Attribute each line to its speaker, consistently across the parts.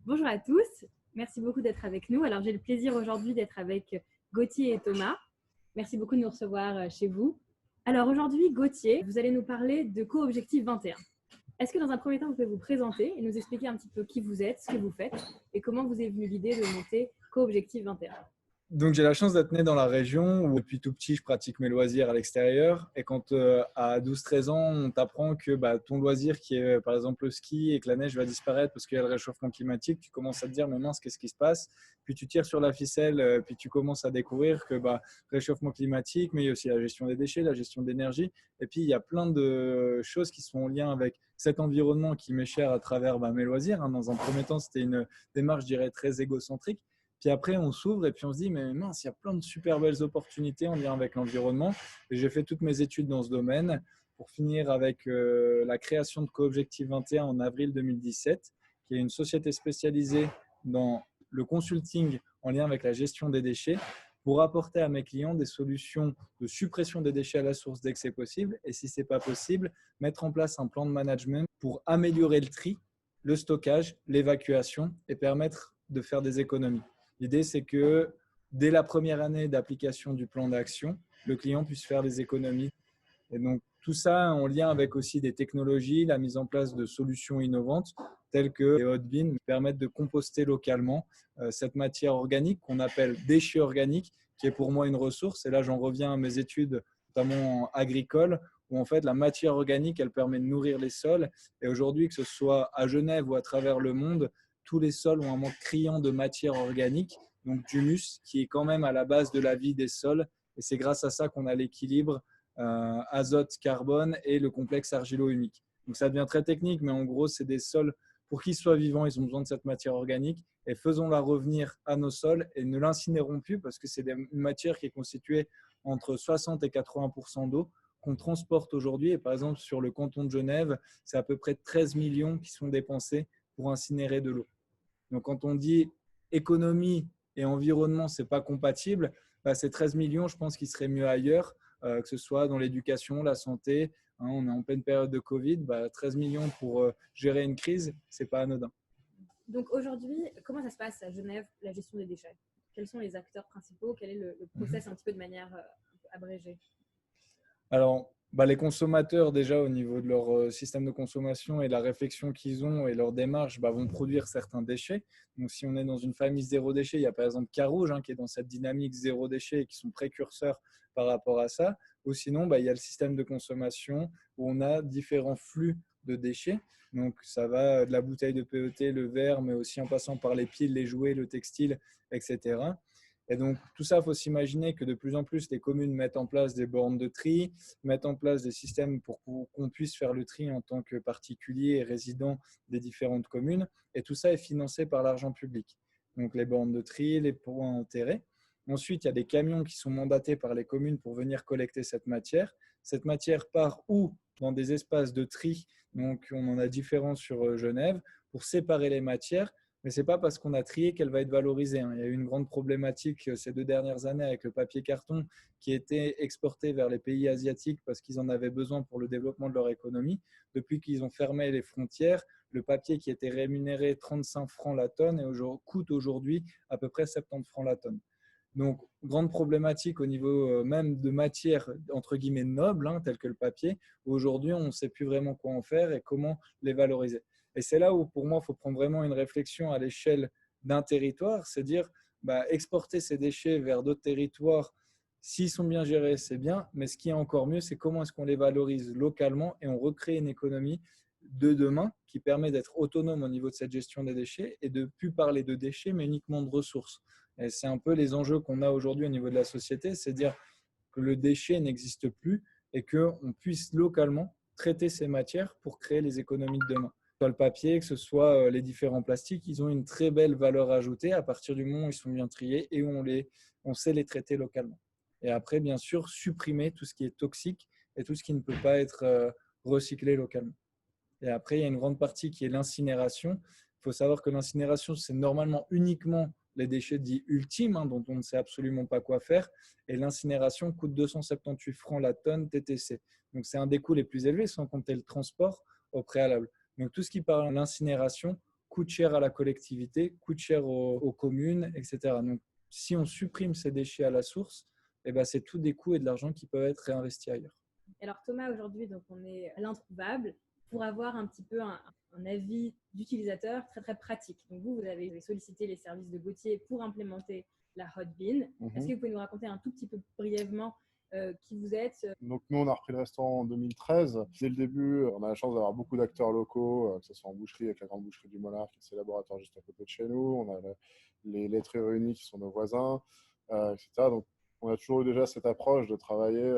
Speaker 1: Bonjour à tous, merci beaucoup d'être avec nous. Alors j'ai le plaisir aujourd'hui d'être avec Gauthier et Thomas. Merci beaucoup de nous recevoir chez vous. Alors aujourd'hui, Gauthier, vous allez nous parler de Co-Objectif 21. Est-ce que dans un premier temps, vous pouvez vous présenter et nous expliquer un petit peu qui vous êtes, ce que vous faites et comment vous est venue l'idée de monter Co-Objectif 21?
Speaker 2: Donc, j'ai la chance d'être né dans la région où, depuis tout petit, je pratique mes loisirs à l'extérieur. Et quand à 12-13 ans, on t'apprend que ton loisir, qui est par exemple le ski, et que la neige va disparaître parce qu'il y a le réchauffement climatique, tu commences à te dire, mais mince, qu'est-ce qui se passe? Puis tu tires sur la ficelle, puis tu commences à découvrir que réchauffement climatique, mais il y a aussi la gestion des déchets, la gestion d'énergie. Et puis, il y a plein de choses qui sont en lien avec cet environnement qui m'est cher à travers mes loisirs. Dans un premier temps, c'était une démarche, je dirais, très égocentrique. Puis après, on s'ouvre et puis on se dit, mais mince, il y a plein de super belles opportunités en lien avec l'environnement. Et j'ai fait toutes mes études dans ce domaine pour finir avec la création de Co-Objectif 21 en avril 2017, qui est une société spécialisée dans le consulting en lien avec la gestion des déchets pour apporter à mes clients des solutions de suppression des déchets à la source dès que c'est possible. Et si ce n'est pas possible, mettre en place un plan de management pour améliorer le tri, le stockage, l'évacuation et permettre de faire des économies. L'idée, c'est que dès la première année d'application du plan d'action, le client puisse faire des économies. Et donc, tout ça en lien avec aussi des technologies, la mise en place de solutions innovantes telles que les hot bins permettent de composter localement cette matière organique qu'on appelle déchets organiques, qui est pour moi une ressource. Et là, j'en reviens à mes études, notamment agricoles, où en fait la matière organique, elle permet de nourrir les sols. Et aujourd'hui, que ce soit à Genève ou à travers le monde, tous les sols ont un manque criant de matière organique, donc d'humus, qui est quand même à la base de la vie des sols. Et c'est grâce à ça qu'on a l'équilibre azote, carbone et le complexe argilo-humique. Donc ça devient très technique, mais en gros, c'est des sols, pour qu'ils soient vivants, ils ont besoin de cette matière organique. Et faisons-la revenir à nos sols et ne l'incinérons plus parce que c'est une matière qui est constituée entre 60 et 80% d'eau qu'on transporte aujourd'hui. Et par exemple, sur le canton de Genève, c'est à peu près 13 millions qui sont dépensés pour incinérer de l'eau. Donc, quand on dit économie et environnement, ce n'est pas compatible, ces 13 millions, je pense qu'ils seraient mieux ailleurs, que ce soit dans l'éducation, la santé. On est en pleine période de Covid, 13 millions pour gérer une crise, ce n'est pas anodin.
Speaker 1: Donc aujourd'hui, comment ça se passe à Genève, la gestion des déchets? Quels sont les acteurs principaux? Quel est le process un petit peu de manière abrégée?
Speaker 2: Alors, les consommateurs, déjà, au niveau de leur système de consommation et la réflexion qu'ils ont et leur démarche, vont produire certains déchets. Donc, si on est dans une famille zéro déchet, il y a par exemple Carouge qui est dans cette dynamique zéro déchet et qui sont précurseurs par rapport à ça. Ou sinon, il y a le système de consommation où on a différents flux de déchets. Donc, ça va de la bouteille de PET, le verre, mais aussi en passant par les piles, les jouets, le textile, etc. Et donc, tout ça, il faut s'imaginer que de plus en plus, les communes mettent en place des bornes de tri, mettent en place des systèmes pour qu'on puisse faire le tri en tant que particulier et résident des différentes communes. Et tout ça est financé par l'argent public. Donc, les bornes de tri, les points enterrés. Ensuite, il y a des camions qui sont mandatés par les communes pour venir collecter cette matière. Cette matière part où? Dans des espaces de tri. Donc, on en a différents sur Genève pour séparer les matières. Mais ce n'est pas parce qu'on a trié qu'elle va être valorisée. Il y a eu une grande problématique ces 2 dernières années avec le papier carton qui était exporté vers les pays asiatiques parce qu'ils en avaient besoin pour le développement de leur économie. Depuis qu'ils ont fermé les frontières, le papier qui était rémunéré 35 francs la tonne coûte aujourd'hui à peu près 70 francs la tonne. Donc, grande problématique au niveau même de matières entre guillemets nobles, telles que le papier. Aujourd'hui, on ne sait plus vraiment quoi en faire et comment les valoriser. Et c'est là où, pour moi, il faut prendre vraiment une réflexion à l'échelle d'un territoire, c'est dire exporter ces déchets vers d'autres territoires, s'ils sont bien gérés, c'est bien, mais ce qui est encore mieux, c'est comment est-ce qu'on les valorise localement et on recrée une économie de demain qui permet d'être autonome au niveau de cette gestion des déchets et de ne plus parler de déchets, mais uniquement de ressources. Et c'est un peu les enjeux qu'on a aujourd'hui au niveau de la société, c'est dire que le déchet n'existe plus et qu'on puisse localement traiter ces matières pour créer les économies de demain. Que ce soit le papier, que ce soit les différents plastiques, ils ont une très belle valeur ajoutée à partir du moment où ils sont bien triés et où on sait les traiter localement. Et après, bien sûr, supprimer tout ce qui est toxique et tout ce qui ne peut pas être recyclé localement. Et après, il y a une grande partie qui est l'incinération. Il faut savoir que l'incinération, c'est normalement uniquement les déchets dits ultimes, dont on ne sait absolument pas quoi faire. Et l'incinération coûte 278 francs la tonne TTC. Donc, c'est un des coûts les plus élevés, sans compter le transport au préalable. Donc, tout ce qui parle de l'incinération coûte cher à la collectivité, coûte cher aux communes, etc. Donc, si on supprime ces déchets à la source, eh ben, c'est tous des coûts et de l'argent qui peuvent être réinvestis ailleurs.
Speaker 1: Alors Thomas, aujourd'hui, donc on est à l'introuvable pour avoir un petit peu un avis d'utilisateur très très pratique. Donc vous avez sollicité les services de Gauthier pour implémenter la Hot Bin. Est-ce que vous pouvez nous raconter un tout petit peu brièvement qui vous êtes?
Speaker 3: Donc nous, on a repris le restaurant en 2013. Dès le début, on a la chance d'avoir beaucoup d'acteurs locaux, que ce soit en boucherie avec la grande boucherie du Monarque, qui est ce laboratoire juste à côté de chez nous. On a les laiteries réunies qui sont nos voisins, etc. Donc on a toujours eu déjà cette approche de travailler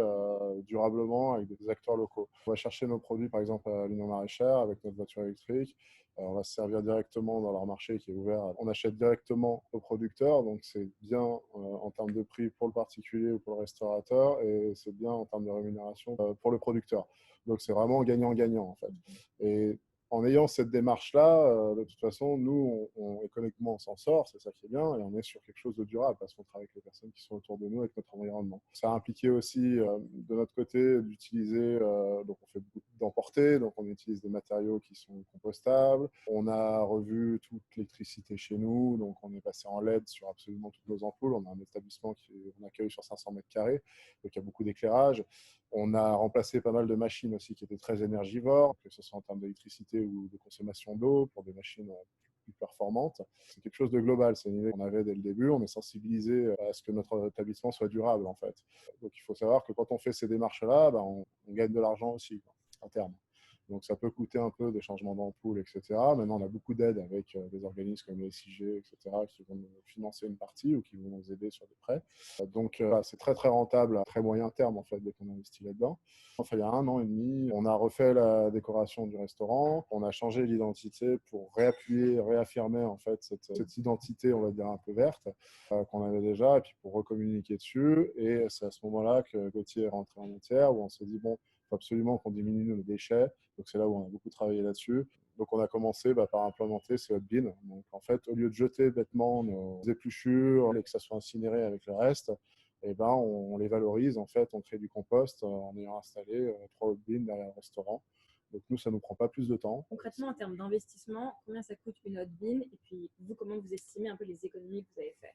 Speaker 3: durablement avec des acteurs locaux. On va chercher nos produits, par exemple, à l'Union Maraîchère avec notre voiture électrique. On va se servir directement dans leur marché qui est ouvert. On achète directement aux producteurs, donc c'est bien en termes de prix pour le particulier ou pour le restaurateur, et c'est bien en termes de rémunération pour le producteur. Donc c'est vraiment gagnant-gagnant en fait. Et en ayant cette démarche-là, de toute façon, nous, économiquement, on s'en sort, c'est ça qui est bien, et on est sur quelque chose de durable parce qu'on travaille avec les personnes qui sont autour de nous, avec notre environnement. Ça a impliqué aussi, de notre côté, d'utiliser, donc on fait beaucoup d'emporter, donc on utilise des matériaux qui sont compostables. On a revu toute l'électricité chez nous, donc on est passé en LED sur absolument toutes nos ampoules. On a un établissement qu'on accueille sur 500 mètres carrés, donc il y a beaucoup d'éclairage. On a remplacé pas mal de machines aussi qui étaient très énergivores, que ce soit en termes d'électricité ou de consommation d'eau, pour des machines plus performantes. C'est quelque chose de global, c'est une idée qu'on avait dès le début. On est sensibilisé à ce que notre établissement soit durable en fait. Donc il faut savoir que quand on fait ces démarches-là, on gagne de l'argent aussi à terme. Donc ça peut coûter un peu des changements d'ampoule, etc. Maintenant, on a beaucoup d'aides avec des organismes comme les SIG, etc., qui vont nous financer une partie ou qui vont nous aider sur des prêts. Donc c'est très très rentable à très moyen terme en fait dès qu'on investit là-dedans. Enfin, il y a 1 an et demi, on a refait la décoration du restaurant, on a changé l'identité pour réaffirmer en fait cette identité, on va dire un peu verte, qu'on avait déjà, et puis pour recommuniquer dessus. Et c'est à ce moment-là que Gauthier est rentré en matière, où on s'est dit bon, il faut absolument qu'on diminue nos déchets. Donc c'est là où on a beaucoup travaillé là-dessus. Donc on a commencé par implémenter ces hot bins. Donc en fait, au lieu de jeter bêtement nos épluchures et que ça soit incinéré avec le reste, on les valorise. En fait, on crée du compost en ayant installé 3 hot bins derrière le restaurant. Donc nous, ça ne nous prend pas plus de temps.
Speaker 1: Concrètement, en termes d'investissement, combien ça coûte une hot bin? Et puis vous, comment vous estimez un peu les économies que vous avez faites?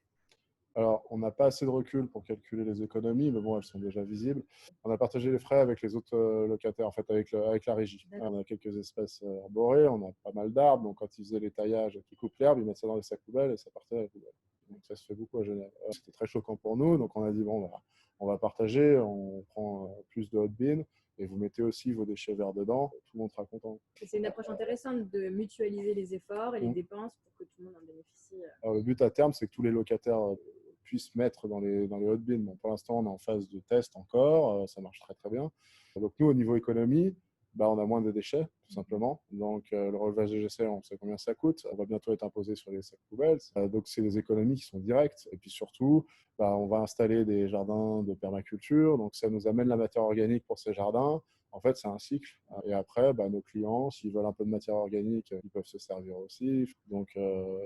Speaker 3: Alors, on n'a pas assez de recul pour calculer les économies, mais bon, elles sont déjà visibles. On a partagé les frais avec les autres locataires, en fait, avec la régie. On a quelques espaces arborés, on a pas mal d'arbres, donc quand ils faisaient les taillages qui coupent l'herbe, ils mettent ça dans les sacs poubelles et ça partait à la poubelle. Donc ça se fait beaucoup à Genève. C'était très choquant pour nous, donc on a dit, bon, on va partager, on prend plus de hot bin, et vous mettez aussi vos déchets verts dedans, tout le monde sera content.
Speaker 1: C'est une approche intéressante de mutualiser les efforts et les dépenses pour que tout le monde en bénéficie.
Speaker 3: Alors, le but à terme, c'est que tous les locataires puissent mettre dans les hot bins. Bon, pour l'instant, on est en phase de test encore, ça marche très très bien. Donc nous, au niveau économie, on a moins de déchets, tout simplement. Donc le relevage des déchets, on sait combien ça coûte. On va bientôt être imposé sur les sacs poubelles. Donc c'est des économies qui sont directes. Et puis surtout, on va installer des jardins de permaculture. Donc ça nous amène la matière organique pour ces jardins. En fait, c'est un cycle. Et après, nos clients, s'ils veulent un peu de matière organique, ils peuvent se servir aussi. Donc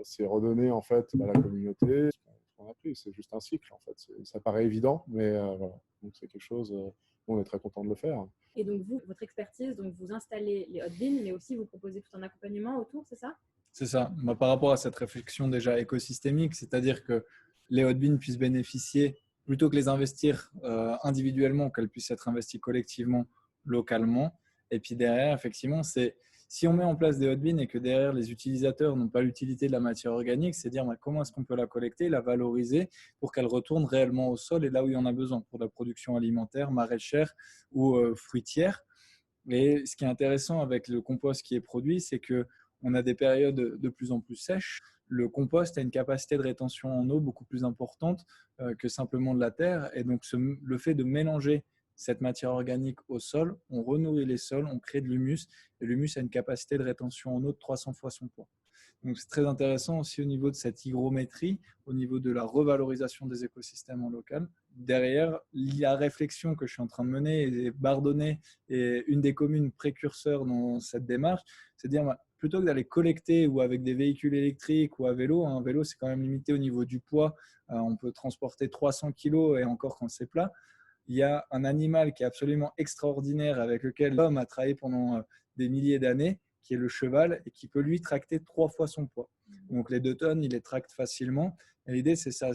Speaker 3: c'est redonner en fait à la communauté ce qu'on a pris. C'est juste un cycle en fait. Ça paraît évident, mais voilà. Donc c'est quelque chose. On est très content de le faire.
Speaker 1: Et donc vous, votre expertise, donc vous installez les hot bins, mais aussi vous proposez tout un accompagnement autour, c'est ça?
Speaker 2: C'est ça. Par rapport à cette réflexion déjà écosystémique, c'est-à-dire que les hot bins puissent bénéficier, plutôt que les investir individuellement, qu'elles puissent être investies collectivement, localement. Et puis derrière, effectivement, c'est si on met en place des hot bins et que derrière les utilisateurs n'ont pas l'utilité de la matière organique, c'est dire comment est-ce qu'on peut la collecter, la valoriser pour qu'elle retourne réellement au sol et là où il y en a besoin pour la production alimentaire, maraîchère ou fruitière. Et ce qui est intéressant avec le compost qui est produit, c'est que on a des périodes de plus en plus sèches. Le compost a une capacité de rétention en eau beaucoup plus importante que simplement de la terre. Et donc, le fait de mélanger cette matière organique au sol, on renourrit les sols, on crée de l'humus. Et l'humus a une capacité de rétention en eau de 300 fois son poids. Donc, c'est très intéressant aussi au niveau de cette hygrométrie, au niveau de la revalorisation des écosystèmes en local. Derrière, la réflexion que je suis en train de mener, et Bardonnay est une des communes précurseurs dans cette démarche, c'est de dire plutôt que d'aller collecter ou avec des véhicules électriques ou à vélo, un vélo c'est quand même limité au niveau du poids, on peut transporter 300 kg et encore quand c'est plat. Il y a un animal qui est absolument extraordinaire avec lequel l'homme a travaillé pendant des milliers d'années, qui est le cheval, et qui peut lui tracter 3 fois son poids. Donc les 2 tonnes, il les tracte facilement. Et l'idée, c'est ça.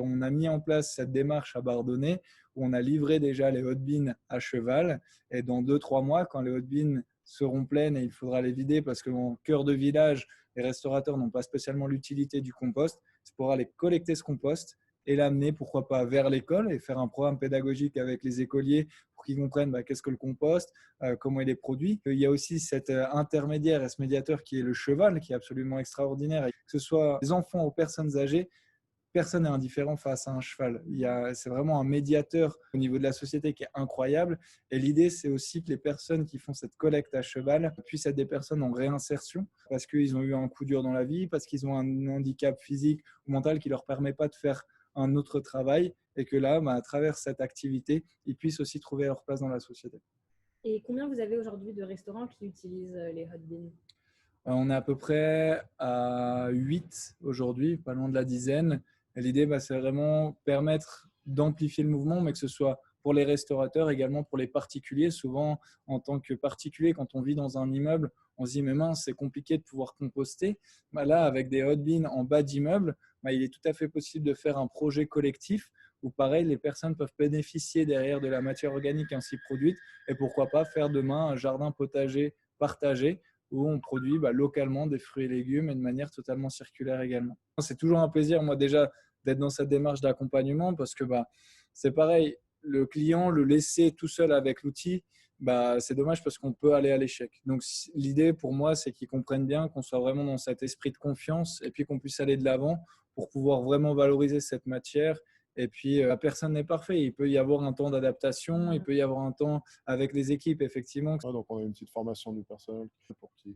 Speaker 2: On a mis en place cette démarche à Bardonnay où on a livré déjà les hot bins à cheval. Et dans 2-3 mois, quand les hot bins seront pleines et il faudra les vider parce qu'en cœur de village, les restaurateurs n'ont pas spécialement l'utilité du compost, c'est pour aller collecter ce compost et l'amener, pourquoi pas, vers l'école et faire un programme pédagogique avec les écoliers pour qu'ils comprennent qu'est-ce que le compost, comment il est produit. Il y a aussi cet intermédiaire et ce médiateur qui est le cheval, qui est absolument extraordinaire. Et que ce soit des enfants ou personnes âgées, personne n'est indifférent face à un cheval. C'est vraiment un médiateur au niveau de la société qui est incroyable. Et l'idée, c'est aussi que les personnes qui font cette collecte à cheval puissent être des personnes en réinsertion parce qu'ils ont eu un coup dur dans la vie, parce qu'ils ont un handicap physique ou mental qui ne leur permet pas de faire un autre travail et que là, à travers cette activité, ils puissent aussi trouver leur place dans la société.
Speaker 1: Et combien vous avez aujourd'hui de restaurants qui utilisent les hot bins?
Speaker 2: On est à peu près à 8 aujourd'hui, pas loin de la dizaine. Et l'idée, c'est vraiment permettre d'amplifier le mouvement, mais que ce soit pour les restaurateurs, également pour les particuliers. Souvent, en tant que particulier, quand on vit dans un immeuble, on se dit, mais mince, c'est compliqué de pouvoir composter. Là, avec des hot bins en bas d'immeuble, il est tout à fait possible de faire un projet collectif où, pareil, les personnes peuvent bénéficier derrière de la matière organique ainsi produite et pourquoi pas faire demain un jardin potager partagé où on produit localement des fruits et légumes et de manière totalement circulaire également. C'est toujours un plaisir, moi déjà, d'être dans cette démarche d'accompagnement parce que c'est pareil, le client, le laisser tout seul avec l'outil, c'est dommage parce qu'on peut aller à l'échec. Donc l'idée pour moi, c'est qu'ils comprennent bien, qu'on soit vraiment dans cet esprit de confiance et puis qu'on puisse aller de l'avant pour pouvoir vraiment valoriser cette matière. Et puis, personne n'est parfait. Il peut y avoir un temps d'adaptation, il peut y avoir un temps avec les équipes, effectivement.
Speaker 3: Donc, on a une petite formation du personnel pour qu'il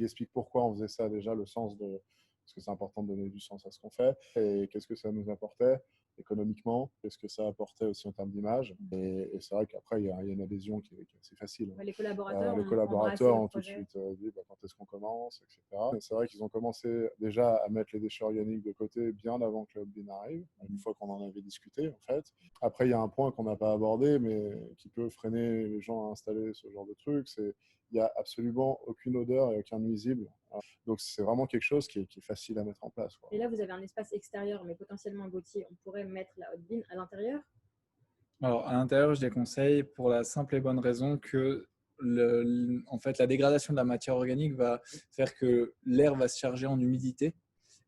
Speaker 3: explique pourquoi on faisait ça déjà, le sens de… Parce que c'est important de donner du sens à ce qu'on fait. Et qu'est-ce que ça nous apportait économiquement, qu'est-ce que ça apportait aussi en termes d'image. Et c'est vrai qu'après, il y a une adhésion qui est assez facile.
Speaker 1: Les collaborateurs
Speaker 3: ont tout de suite dit quand est-ce qu'on commence, etc. Et c'est vrai qu'ils ont commencé déjà à mettre les déchets organiques de côté bien avant que le bin arrive, une fois qu'on en avait discuté en fait. Après, il y a un point qu'on n'a pas abordé, mais qui peut freiner les gens à installer ce genre de truc, c'est il n'y a absolument aucune odeur et aucun nuisible. Donc, c'est vraiment quelque chose qui est facile à mettre en place.
Speaker 1: Et là, vous avez un espace extérieur, mais potentiellement, Gauthier, on pourrait mettre la hot bin à l'intérieur?
Speaker 2: Alors, à l'intérieur, je déconseille pour la simple et bonne raison que en fait, la dégradation de la matière organique va faire que l'air va se charger en humidité.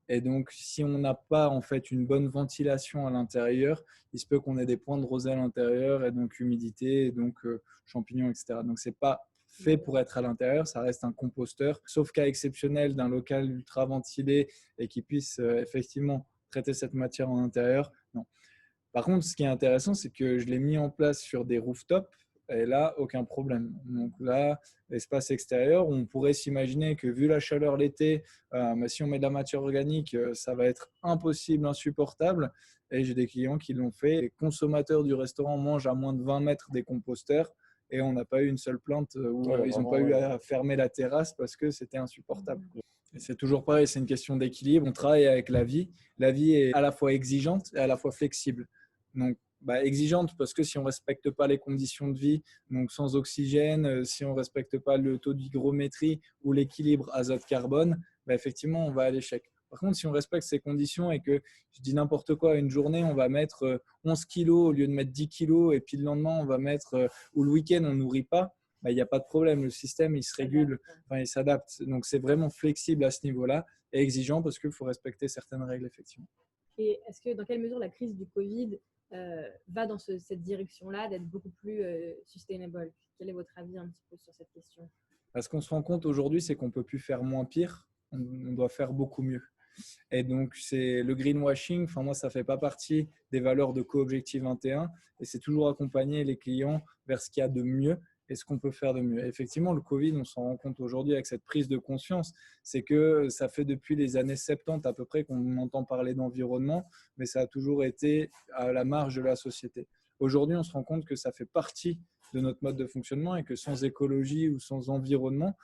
Speaker 2: Et donc, si on n'a pas en fait une bonne ventilation à l'intérieur, il se peut qu'on ait des points de rosée à l'intérieur et donc humidité, et donc champignons, etc. Donc, c'est pas fait pour être à l'intérieur, ça reste un composteur, sauf cas exceptionnel d'un local ultra ventilé et qui puisse effectivement traiter cette matière en intérieur, non. Par contre, ce qui est intéressant, c'est que je l'ai mis en place sur des rooftops et là, aucun problème. Donc là, l'espace extérieur, on pourrait s'imaginer que vu la chaleur l'été, si on met de la matière organique, ça va être impossible, insupportable. Et j'ai des clients qui l'ont fait. Les consommateurs du restaurant mangent à moins de 20 mètres des composteurs et on n'a pas eu une seule plainte où ils n'ont pas eu à fermer la terrasse parce que c'était insupportable. Et c'est toujours pareil, c'est une question d'équilibre. On travaille avec la vie. La vie est à la fois exigeante et à la fois flexible. Donc, exigeante parce que si on ne respecte pas les conditions de vie, donc sans oxygène, si on ne respecte pas le taux d'hygrométrie ou l'équilibre azote-carbone, effectivement, on va à l'échec. Par contre, si on respecte ces conditions et que, je dis n'importe quoi, une journée, on va mettre 11 kilos au lieu de mettre 10 kilos et puis le lendemain, on va mettre, ou le week-end, on ne nourrit pas, il n'y a pas de problème. Le système, il se régule, il s'adapte. Donc, c'est vraiment flexible à ce niveau-là et exigeant parce qu'il faut respecter certaines règles, effectivement.
Speaker 1: Et est-ce que, dans quelle mesure la crise du Covid va dans cette direction-là d'être beaucoup plus sustainable? Quel est votre avis un petit peu sur cette question?
Speaker 2: Ce qu'on se rend compte aujourd'hui, c'est qu'on ne peut plus faire moins pire, on doit faire beaucoup mieux. Et donc, c'est le greenwashing. Enfin, moi, ça ne fait pas partie des valeurs de Co-Objectif 21 et c'est toujours accompagner les clients vers ce qu'il y a de mieux et ce qu'on peut faire de mieux. Et effectivement, le Covid, on s'en rend compte aujourd'hui avec cette prise de conscience, c'est que ça fait depuis les années 70 à peu près qu'on entend parler d'environnement, mais ça a toujours été à la marge de la société. Aujourd'hui, on se rend compte que ça fait partie de notre mode de fonctionnement et que sans écologie ou sans environnement,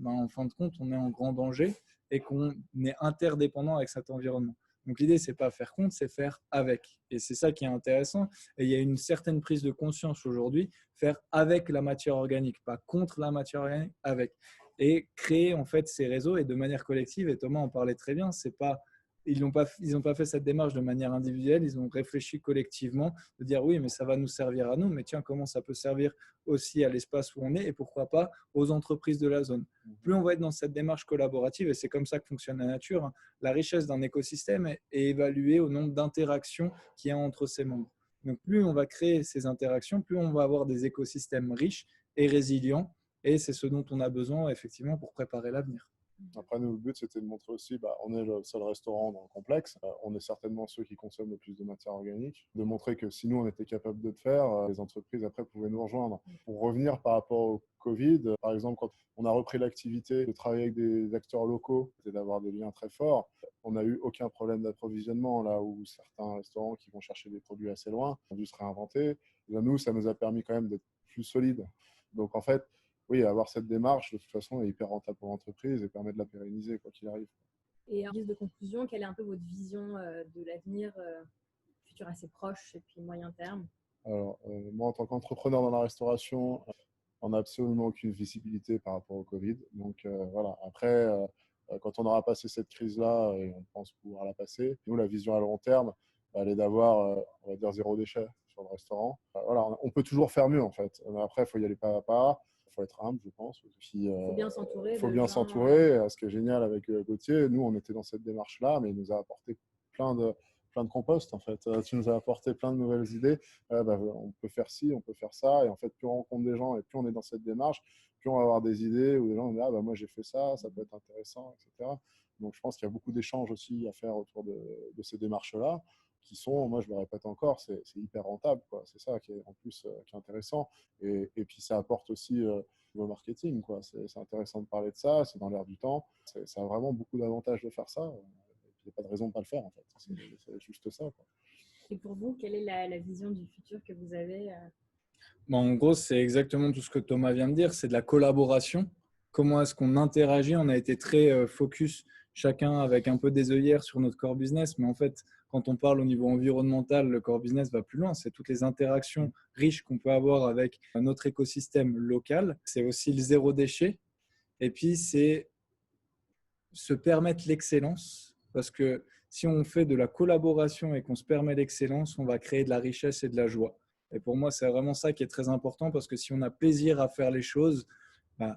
Speaker 2: en fin de compte, on est en grand danger et qu'on est interdépendant avec cet environnement. Donc l'idée, ce n'est pas faire contre, c'est faire avec. Et c'est ça qui est intéressant. Et il y a une certaine prise de conscience aujourd'hui, faire avec la matière organique, pas contre la matière organique, avec. et créer en fait ces réseaux et de manière collective. Et Thomas en parlait très bien, c'est pas, ils n'ont pas fait cette démarche de manière individuelle, ils ont réfléchi collectivement, de dire oui, mais ça va nous servir à nous, mais tiens, comment ça peut servir aussi à l'espace où on est et pourquoi pas aux entreprises de la zone. Plus on va être dans cette démarche collaborative, et c'est comme ça que fonctionne la nature, hein, la richesse d'un écosystème est évaluée au nombre d'interactions qu'il y a entre ses membres. Donc plus on va créer ces interactions, plus on va avoir des écosystèmes riches et résilients, et c'est ce dont on a besoin effectivement pour préparer l'avenir.
Speaker 3: Après, nous, le but, c'était de montrer aussi, on est le seul restaurant dans le complexe, on est certainement ceux qui consomment le plus de matière organique, de montrer que si nous, on était capable de le faire, les entreprises, après, pouvaient nous rejoindre. Pour revenir par rapport au Covid, par exemple, quand on a repris l'activité de travailler avec des acteurs locaux et d'avoir des liens très forts, on n'a eu aucun problème d'approvisionnement, là où certains restaurants qui vont chercher des produits assez loin ont dû se réinventer. Et bien, nous, ça nous a permis quand même d'être plus solides. Donc, en fait, oui, avoir cette démarche, de toute façon, est hyper rentable pour l'entreprise et permet de la pérenniser, quoi qu'il arrive.
Speaker 1: Et en guise de conclusion, quelle est un peu votre vision de l'avenir futur assez proche et puis moyen terme?
Speaker 3: Alors, moi, en tant qu'entrepreneur dans la restauration, on n'a absolument aucune visibilité par rapport au Covid. Donc, voilà. Après, quand on aura passé cette crise-là, et on pense pouvoir la passer, nous, la vision à long terme, elle est d'avoir, on va dire, zéro déchet sur le restaurant. Voilà, on peut toujours faire mieux, en fait. Mais après, il faut y aller pas à pas. Il faut être humble, je pense.
Speaker 1: Il faut bien s'entourer.
Speaker 3: Il faut bien s'entourer. Ce qui est génial avec Gauthier, nous, on était dans cette démarche-là, mais il nous a apporté plein de compost, en fait. Tu nous as apporté plein de nouvelles idées. On peut faire ci, on peut faire ça. Et en fait, plus on rencontre des gens et plus on est dans cette démarche, plus on va avoir des idées où des gens vont dire, moi, j'ai fait ça, ça peut être intéressant, etc. Donc, je pense qu'il y a beaucoup d'échanges aussi à faire autour de ces démarches-là qui sont, moi je le répète encore, c'est hyper rentable, quoi. C'est ça qui est en plus qui est intéressant. Et puis ça apporte aussi au marketing, quoi. C'est intéressant de parler de ça, c'est dans l'air du temps. Ça a vraiment beaucoup d'avantages de faire ça. Il n'y a pas de raison de ne pas le faire, en fait. C'est juste ça, quoi.
Speaker 1: Et pour vous, quelle est la vision du futur que vous avez
Speaker 2: En gros, c'est exactement tout ce que Thomas vient de dire, c'est de la collaboration. Comment est-ce qu'on interagit? On a été très focus, chacun avec un peu des œillères sur notre core business, mais en fait, quand on parle au niveau environnemental, le core business va plus loin. C'est toutes les interactions riches qu'on peut avoir avec notre écosystème local. C'est aussi le zéro déchet. Et puis, c'est se permettre l'excellence, parce que si on fait de la collaboration et qu'on se permet l'excellence, on va créer de la richesse et de la joie. Et pour moi, c'est vraiment ça qui est très important, parce que si on a plaisir à faire les choses,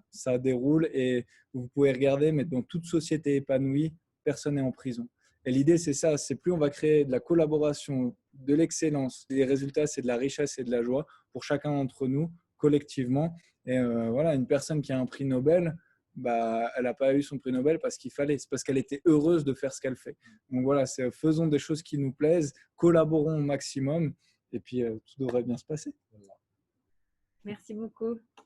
Speaker 2: ça déroule. Et vous pouvez regarder, mais dans toute société épanouie, personne n'est en prison. Et l'idée, c'est ça, c'est plus on va créer de la collaboration, de l'excellence. Les résultats, c'est de la richesse et de la joie pour chacun d'entre nous, collectivement. Et voilà, une personne qui a un prix Nobel, elle n'a pas eu son prix Nobel parce qu'il fallait, c'est parce qu'elle était heureuse de faire ce qu'elle fait. Donc voilà, faisons des choses qui nous plaisent, collaborons au maximum, et puis tout devrait bien se passer.
Speaker 1: Merci beaucoup.